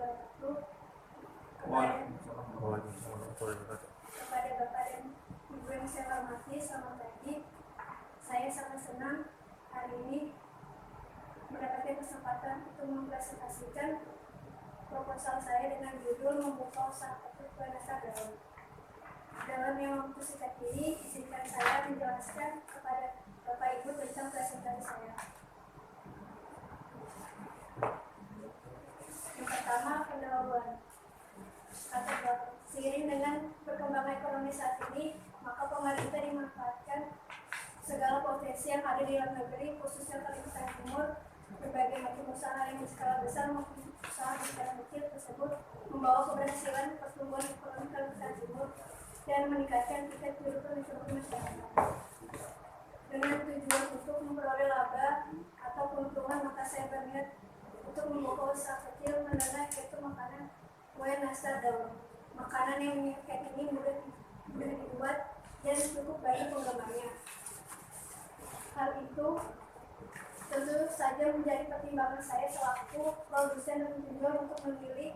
wabarakatuh. Kepada Bapak dan Ibu yang saya hormati, selamat pagi. Saya sangat senang hari ini mendapatkan kesempatan untuk mempresentasikan proposal saya dengan judul membuka usaha petik kue nastar daun. Dalam yang waktu singkat ini, izinkan saya menjelaskan kepada Bapak Ibu tentang presentasi saya. Yang pertama, pendahuluan. Kata Bapak, seiring dengan perkembangan ekonomi saat ini, maka pemerintah dimanfaatkan segala potensi yang ada di dalam negeri, khususnya Kalimantan Timur. Berbagai macam usaha yang berskala besar maupun usaha berskala kecil tersebut membawa keberhasilan pertumbuhan ekonomi Kalimantan Timur dan meningkatkan tingkat kehidupan ekonomi masyarakat. Dengan tujuan untuk memperoleh laba atau keuntungan, maka saya berniat untuk membuka usaha kecil menengah, yaitu makanan kue nastar daun. Makanan yang menyenangkan ini mudah dibuat dan cukup bagi penggemarnya. Hal itu tentu saja menjadi pertimbangan saya selaku produsen dan penjual untuk memilih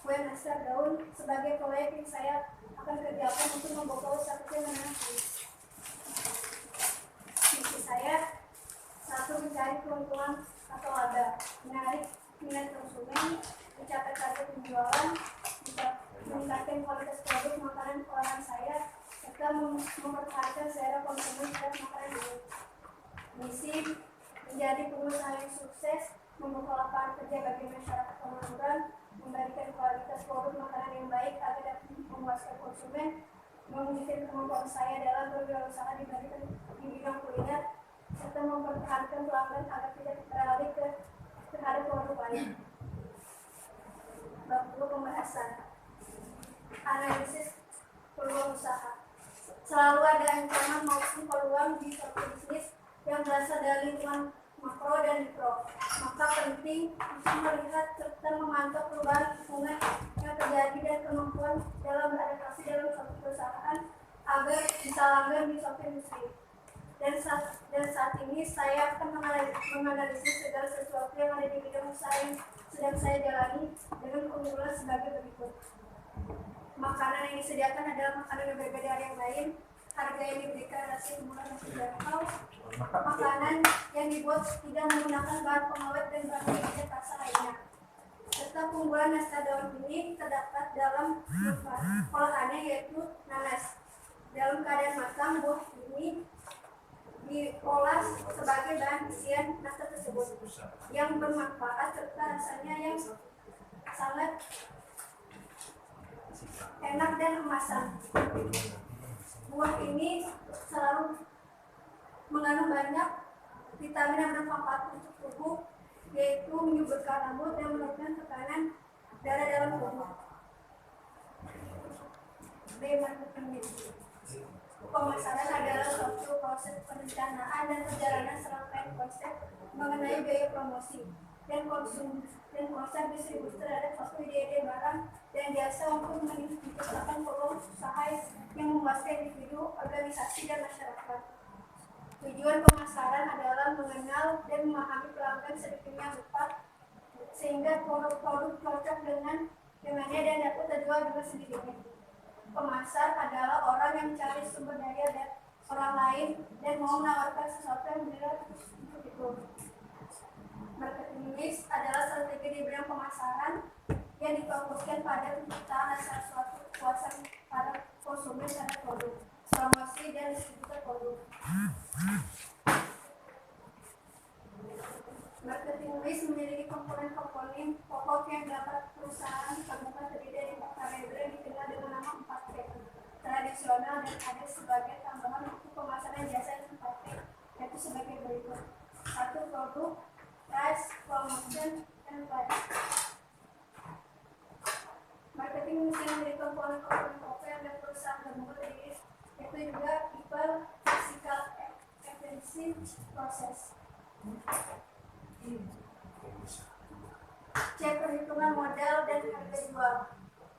kue nastar daun sebagai proyek yang saya akan kerjakan untuk membuka usaha kecil menengah. Misi saya, satu, mencari keuntungan atau laba, menarik minat konsumen, mencapai target penjualan, meningkatkan kualitas produk makanan olahan saya, serta mempertahankan selera konsumen terhadap makanan ini. Misi, menjadi pengusaha yang sukses, membuka lapangan kerja bagi masyarakat pengangguran, memberikan kualitas produk makanan yang baik agar dapat memuaskan konsumen, menunjukkan kemampuan saya dalam berwirausaha di bidang kuliner, serta mempertahankan pelanggan agar tidak beralih terhadap produk lain. Bab 2, pembahasan. Analisis peluang usaha. Selalu ada ancaman maupun peluang di suatu bisnis yang berasal dari lingkungan makro dan mikro. Maka penting untuk melihat serta memantau perubahan lingkungan yang terjadi dan kemampuan dalam beradaptasi dalam suatu perusahaan agar bisa langgeng di suatu industri. Dan saat ini saya akan menganalisis segala sesuatu yang ada di bidang usaha yang sedang saya jalani dengan keunggulan sebagai berikut. Makanan yang disediakan adalah makanan yang berbeda dari yang lain. Harga yang diberikan rasanya murah dan terjangkau. Makanan yang dibuat tidak menggunakan bahan pengawet dan bahan pengawet rasa lainnya. Serta keunggulan nastar daun ini terdapat dalam olahannya, yaitu nanas. Dalam keadaan matang, buah ini diolah sebagai bahan isian nastar tersebut yang bermanfaat serta rasanya yang sangat enak dan emasan. Buah ini selalu mengandung banyak vitamin yang bermanfaat untuk tubuh, yaitu menyuburkan rambut dan menurunkan tekanan darah dalam tubuh. Pemasaran adalah suatu proses perencanaan dan perjalanan serangkaian konsep mengenai biaya promosi dan konsep distribusi terhadap suatu ide-ide barang dan jasa untuk menciptakan peluang usaha yang memuaskan individu, organisasi, dan masyarakat. Tujuan pemasaran adalah mengenal dan memahami pelanggan sedemikian rupa sehingga produk-produk cocok dengannya dan dapat terjual dengan sendirinya. Pemasar adalah orang yang mencari sumber daya dari orang lain dan mau menawarkan sesuatu yang benar untuk itu. Marketing mix adalah strategi di bidang pemasaran yang difokuskan pada penciptaan rasa suatu kepuasan pada konsumen terhadap produk, promosi dan distribusi produk. Marketing mix memiliki komponen-komponen pokok yang dapat perusahaan temukan terdiri dari 4 variabel yang dikenal dengan nama 4P: tradisional dan ada sebagai tambahan untuk pemasaran jasa yang 4P, yaitu sebagai berikut: 1. Produk, price, promotion, dan price. Marketing mix memiliki komponen-komponen pokok yang dapat perusahaan temukan terdiri yaitu juga people, physical, efficiency, proses. Cek perhitungan modal dan harga jual.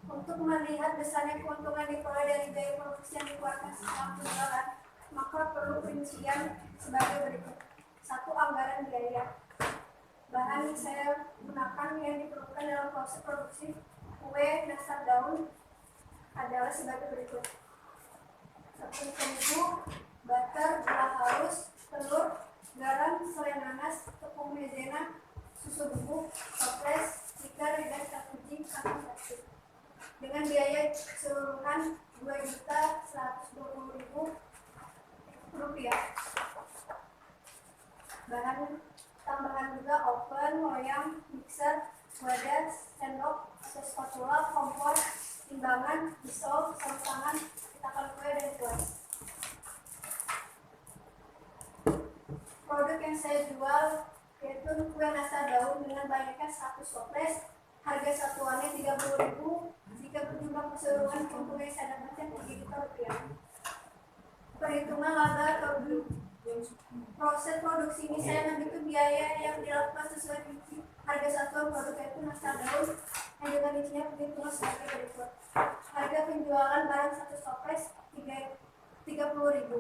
Untuk melihat besarnya keuntungan diperoleh dari biaya produksi yang dikeluarkan setelah penjualan, maka perlu rincian sebagai berikut. 1. Anggaran biaya. Bahan yang saya gunakan yang diperlukan dalam proses produksi kue nastar daun adalah sebagai berikut: tepung terigu, butter, gula halus, telur, garam, selai nanas, tepung maizena, susu bubuk, toples, tikar, dan uji kaki. Dengan biaya keseluruhan Rp2.120.000. Bahan tambahan juga oven, loyang, mixer, wadah, sendok atau spatula, kompor, timbangan, pisau, sarung tangan, cetakan kue, dan gelas. Produk yang saya jual yaitu kue nastar daun dengan banyaknya 100 toples, harga satuannya Rp30.000. Jika berjumlah keseluruhan keuntungan yang saya dapatkan Rp3 juta. Perhitungan laba atau proses produksi ini saya menghitung biaya yang dilakukan sesuai harga satuan produk yaitu nastar daun yang dengan isinya perhitungan sebagai berikut: harga penjualan barang 1 toples Rp30.000,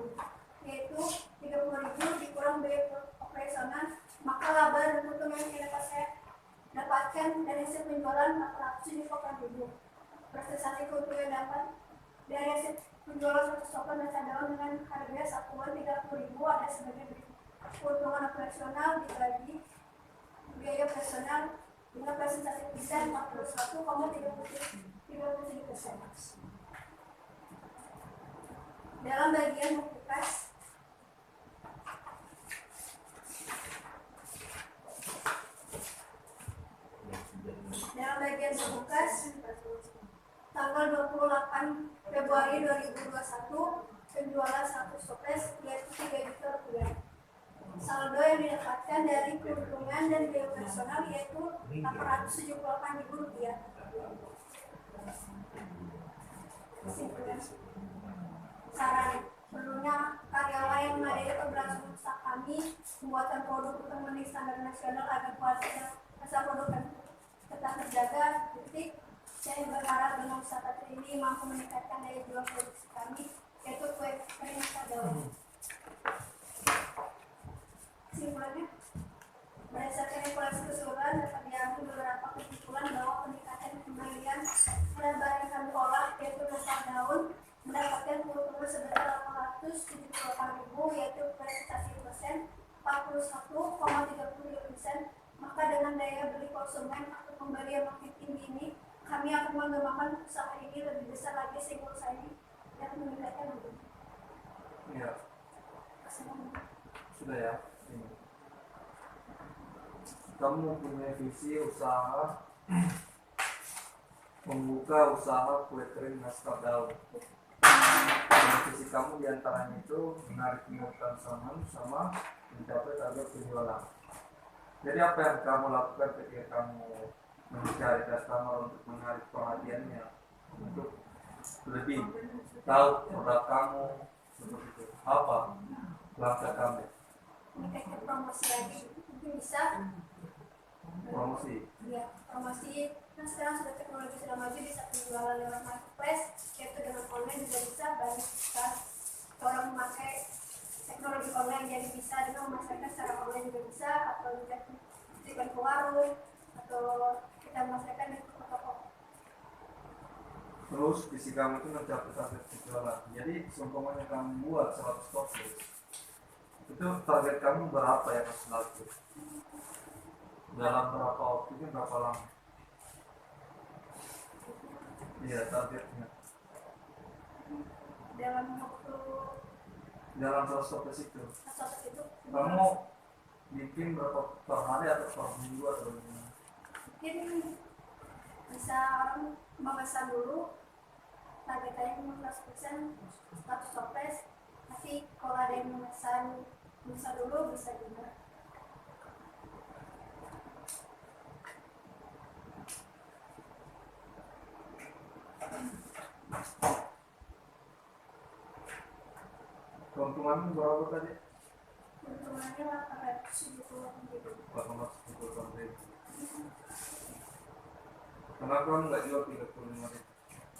yaitu Rp30.000 dikurang biaya operasional, maka laba dan keuntungan yang dapat saya dapatkan dari hasil penjualan Rp470.000. Persentase keuntungan dapat dari hasil penjualan 100 toples nastar daun dengan harga satuan Rp30.000 ada sebagai berikut: keuntungan operasional dibagi biaya personal dengan persentase persen 41,33%. Dalam bagian buku kas, tanggal 28 Februari 2021, penjualan 100 toples yaitu Rp3 juta. Saldo yang didapatkan dari keuntungan dan biaya operasional yaitu Rp878.000. Saran: perlunya karyawan yang memadai keberlangsungan usaha kami, pembuatan produk untuk memenuhi standar nasional agar kualitas dan rasa produk tetap terjaga. Saya berharap dengan usaha ini mampu meningkatkan daya jual produksi kami, yaitu kue kering nastar daun. Kesimpulannya, berdasarkan evaluasi keseluruhan dapat diambil beberapa kesimpulan bahwa peningkatan kembalian terhadap barang yang kami olah yaitu nastar daun mendapatkan keuntungan sebesar Rp878.000, yaitu presentasi persen 41,33%. Maka dengan daya beli konsumen atau pembeli yang makin tinggi ini, kami akan mengembangkan usaha ini lebih besar lagi sehingga usaha ini dapat meningkatkan lebih. Iya. Sudah ya. Kamu punya visi usaha membuka usaha kue kering nastar daun. Visi kamu diantaranya itu menarik minat konsumen sama mencapai target penjualan. Jadi apa yang kamu lakukan ketika kamu mencari customer untuk menarik perhatiannya, untuk lebih tahu produk kamu seperti itu? Apa langkah kamu? Meningkatkan promosi lagi, mungkin bisa. Promosi. Iya, promosi. Nah sekarang sudah teknologi sudah maju, bisa penjualan lewat marketplace, yaitu dengan online juga bisa. Banyak orang memakai teknologi online, jadi bisa juga memasarkan secara online juga bisa, atau juga dikirim ke warung, atau kita memasarkan di toko-toko. Terus visi kamu itu mencapai target penjualan. Jadi seumpamanya kamu buat 100 toples, itu target kamu berapa yang harus laku? Dalam berapa waktunya, berapa lama? Iya, targetnya. Dalam waktu dalam 100 toples itu. Kamu bikin berapa per hari atau per minggu atau gimana? Mungkin bisa orang memesan dulu, targetnya 15% 100 toples. Tapi kalau ada yang memesan dulu bisa juga. Keuntungan berapa tadi? Keuntungannya Rp870.000. Kenapa kamu nggak jual Rp35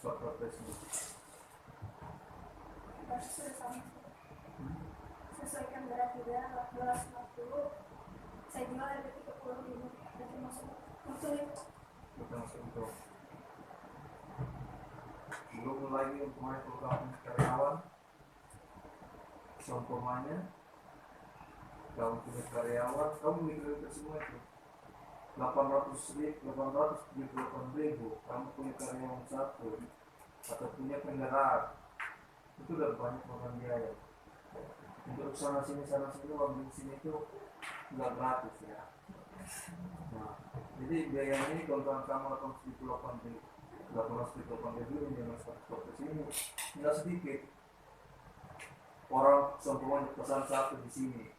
per toples ini? Sesuaikan berat juga 1250. saya jual harga 30.000 dan termasuk itu. Masuk itu. Belum lagi umpamanya kalau kamu punya karyawan, umpamanya kamu punya karyawan, kamu mikirkan semua itu 878.000, kamu punya karyawan satu atau punya kendaraan, itu udah banyak makan biaya. Untuk sana sini uang bensin itu nggak gratis ya. Nah, jadi biayanya ini kalau kamu 878.000 ini dengan 100 ke sini nggak sedikit. Orang seumpamanya pesan satu di sini,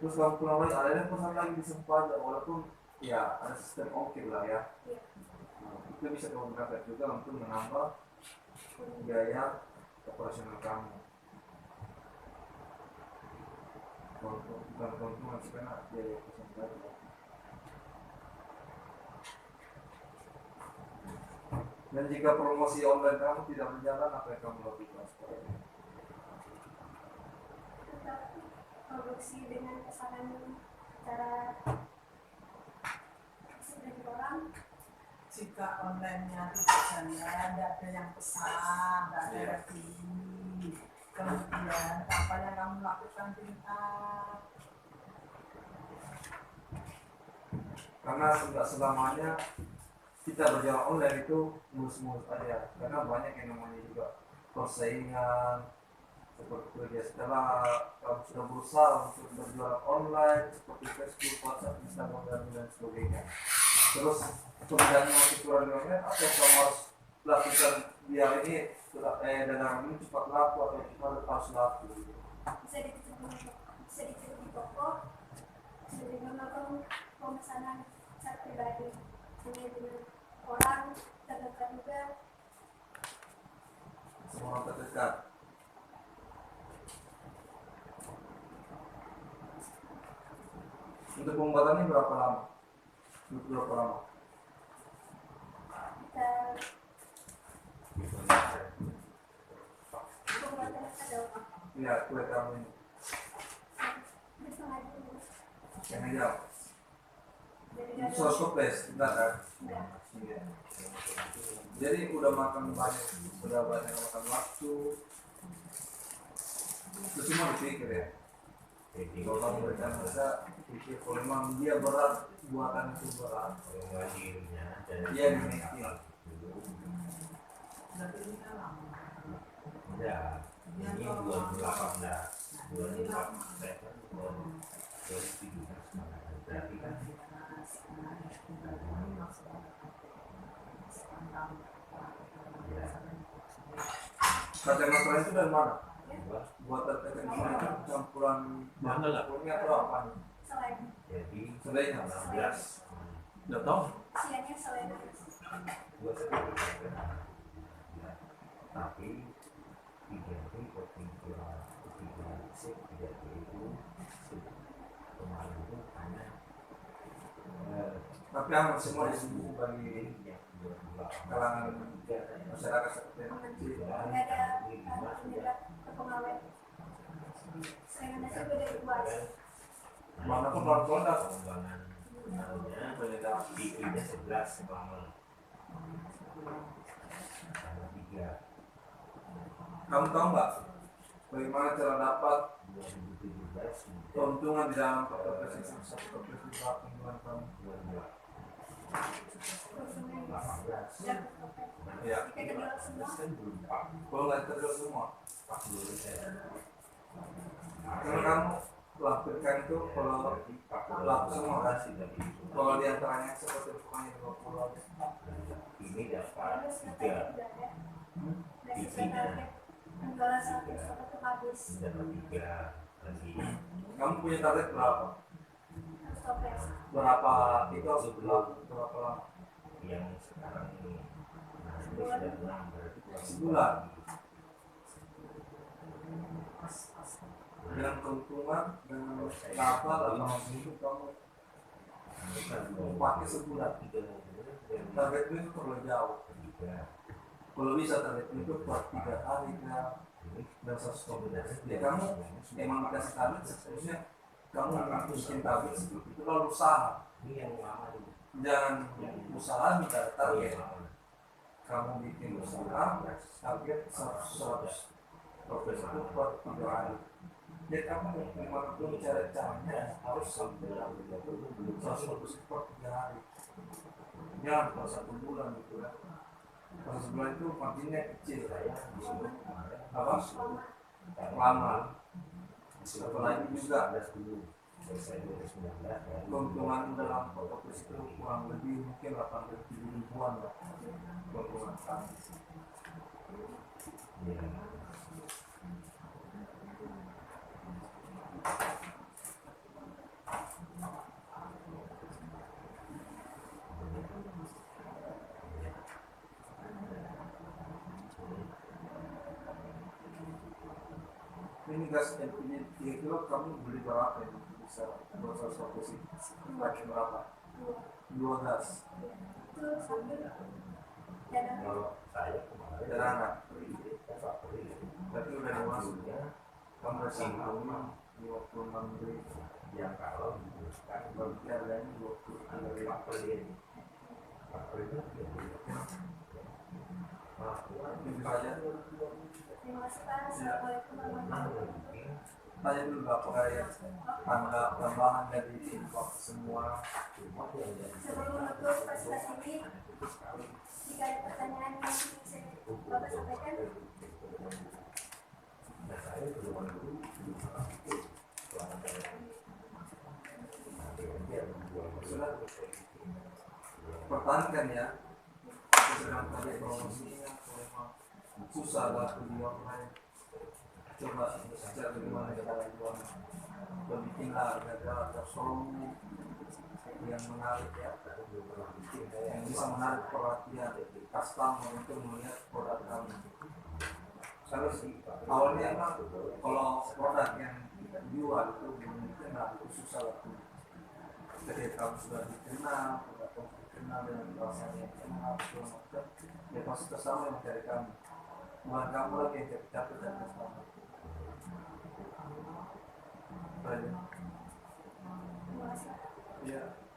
terus kamu pulang lagi ada yang pesan lagi di Sempaja, walaupun ya ada sistem ongkir lah ya. Nah, itu bisa kamu gunakan juga untuk menambah biaya operasional kamu. Bukan keuntungan sebenarnya biaya operasional kamu. Dan jika promosi online kamu tidak berjalan, apa yang kamu lakukan sekarang? Produksi dengan pesanan cara dari orang. Jika online-nya tidak jalan, tidak ada yang pesan, tidak ada review, kemudian apa yang kamu lakukan tingkat? Karena tidak selamanya kita berjalan online itu mulus-mulus aja, karena banyak yang namanya juga persaingan seperti kerja. Setelah kamu sudah berusaha untuk berjualan online seperti Facebook, WhatsApp, Instagram dan sebagainya, terus kemudian masih kurang di online, apa yang kamu harus lakukan biar ini dagangan ini cepat laku atau cepat harus laku? Bisa ditutup di toko, bisa melakukan pemesanan secara pribadi dengan orang terdekat juga. Semua orang terdekat. Untuk pembuatannya berapa lama? Berapa lama? Pembuatan ada apa? Ya, kue kamu ini. Setengah jam. Yang jam. Jadi Itu 100 toples, enggak kan? Enggak. Iya. Jadi udah makan banyak makan waktu. Itu semua dipikir ya. Kalau kamu bercanda pikir kalau memang dia berat, buatan itu berat. Dia dimiliki. Berarti ini kan lama. Ya, ini 2018, 2017 berarti kan Kacamata itu dari mana? Buatan kacamata itu campuran Mana lah? punya atau apa? Selain jadi Selainnya 16 udah tahu? siangnya selain gua sedikit tapi diganti ketiga itu kemarin itu hanya Tapi hampir semua disebut bagi kalangan masyarakat seperti ini. nggak ada kepengawet. Selain nasi udah dari luar. Mana pun produk pengembangan namanya beda. IP-nya 11 selama 3 Kamu tahu nggak bagaimana cara dapat 2017 keuntungan di dalam toples itu satu toples itu berapa bulan kamu? 2018 Ya. Kita kenal semua. kan belum Kalau nggak terjual semua, 40%. karena kamu lakukan itu kalau laku semua kan. Kalau diantaranya seperti bukannya 20 ini dapat 3 Penjualan satu itu habis. dapat 3 lagi kamu punya target berapa? Toples. Berapa itu harus berapa lama? yang sekarang ini nah ini sudah 6 berarti kurang Sebulan. Pas-pas. Dengan keuntungan dengan kapal atau hidup kamu pakai sebulan. Targetmu itu terlalu jauh. Kalau bisa targetmu itu per 3 hari kan dan 100 toples. Ya kamu emang dikasih target seharusnya kamu bikin tablet seperti itu lalu usaha. Jangan usaha minta target. Kamu bikin usaha target 100 progres itu per 3 hari. Jadi kamu dimanapun caranya harus sampai 100 per 3 hari. Jangan per 1 bulan gitu ya. Per sebulan itu marginnya kecil apa? Lama. Satu lagi juga keuntungan dalam fotokus itu kurang lebih mungkin 87 ribuan lah keuntungan kami. Ini gas LPG 3 kilo kamu beli berapa ya? Bisa 200 fokus ini pakai berapa? 2 gas Itu sambil dan cadangan. Berarti udah dimasuk ya. Kamu udah simpan 26 ribu. Yang kalau Berarti harganya 23 ribu. Itu saja. terima kasih Pak. Assalamualaikum warahmatullahi wabarakatuh. Tanya dulu apa kayak tangga tambahan dari info semua. Sebelum menutup presentasi ini, jika ada pertanyaan yang bisa Bapak sampaikan, Pertahankan ya. Sedang tadi promosinya memang susah lah di online. Coba cari gimana cara jual. Bikin harga showroom yang menarik ya, yang bisa menarik perhatian customer untuk melihat produk kami. Kalau awalnya emang kalau produk yang dijual itu belum dikenal itu susah lah. Ketika kamu sudah dikenal, produk kamu dikenal dengan rasanya yang enak, ya pasti customer yang mencari kamu. Bukan kamu lagi yang capek-capek dan customer. Baik. terima kasih. Ya.